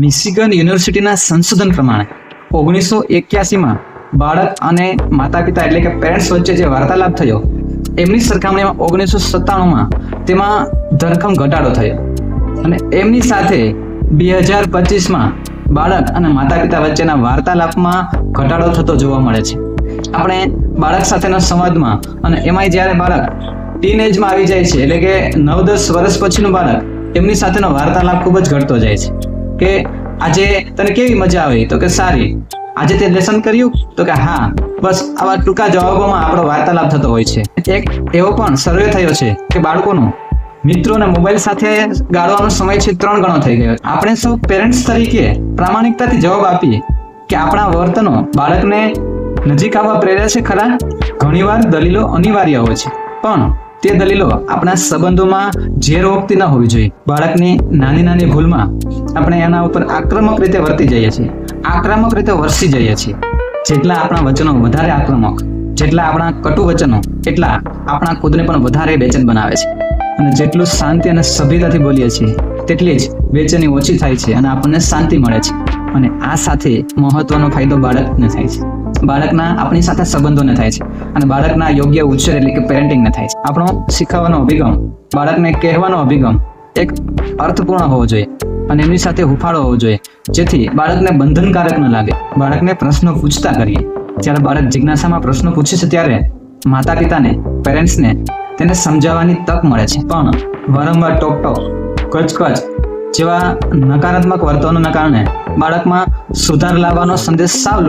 Michigan યુનિવર્સિટીના સંશોધન પ્રમાણે 1981માં બાળક અને માતા પિતા એટલે કે પેરેન્ટ્સ વચ્ચે જે વાર્તાલાપ થયો એમની સરખામણીમાં 1997માં તેમાં ધરખમ ઘટાડો થયો અને એમની સાથે 2025માં બાળક અને માતા પિતા વચ્ચેના વાર્તાલાપમાં ઘટાડો થતો જોવા મળે છે. આપણે બાળક સાથેના સંવાદમાં અને એમાંય જ્યારે બાળક ટીનેજમાં આવી જાય છે એટલે કે 9-10 વર્ષ પછીનું બાળક એમની સાથેનો વાર્તાલાપ ખૂબ જ ઘટતો જાય છે કે આજે તને કેવી મજા આવી તો કે સારી, આજે તે લેસન કર્યું તો કે હા. બસ આવા ટૂંકા જવાબોમાં આપણો વાર્તાલાપ થતો હોય છે. એક એવો પણ સર્વે થયો છે કે બાળકોનો મિત્રોને મોબાઈલ સાથે ગાળવાનો સમય છે 3 ગણો થઈ ગયો. આપણે સૌ પેરેન્ટ્સ તરીકે પ્રામાણિકતાથી જવાબ આપીએ કે આપણા વર્તનો બાળકને નજીક આવવા પ્રેરે છે ખરા? ઘણીવાર દલીલો અનિવાર્ય હોય છે, પણ તે દલીલો આપણા સંબંધોમાં ઝેર ઓગતી ન હોવી જોઈએ. બાળકની નાની નાની ભૂલમાં આપણે એના ઉપર આક્રમક રીતે વર્તી જઈએ છીએ, આક્રમક રીતે વરસી જઈએ છીએ. જેટલા આપણા વચનો વધારે આક્રમક, જેટલા આપણા કટુ વચનો એટલા આપણા ખુદને પણ વધારે બેચેન બનાવે છે. અને જેટલું શાંતિ અને સભ્યતાથી બોલીએ છીએ તેટલી જ બેચેની ઓછી થાય છે અને આપણને શાંતિ મળે છે. અને આ સાથે મહત્વનો ફાયદો બાળકને થાય છે, બાળકના આપણી સાથે સંબંધોને થાય છે અને બાળકના યોગ્ય ઉછેર એટલે કે પેરેન્ટિંગને થાય છે. આપણો શીખવાનો અભિગમ, બાળકને કહેવાનો અભિગમ એક અર્થપૂર્ણ હોવો જોઈએ અને એમની સાથે હુફાળો હોવો જોઈએ, જેથી બાળકને બંધનકારક ન લાગે. બાળકને પ્રશ્નો પૂછતા કરીએ. જ્યારે બાળક જિજ્ઞાસામાં પ્રશ્નો પૂછે છે ત્યારે માતા પિતાને, પેરેન્ટ્સને તેને સમજાવવાની તક મળે છે. પણ વારંવાર ટોક કચ જેવા નકારાત્મક વર્તનોના કારણે બાળકમાં સુધાર લાવવાનો સંદેશ સાવ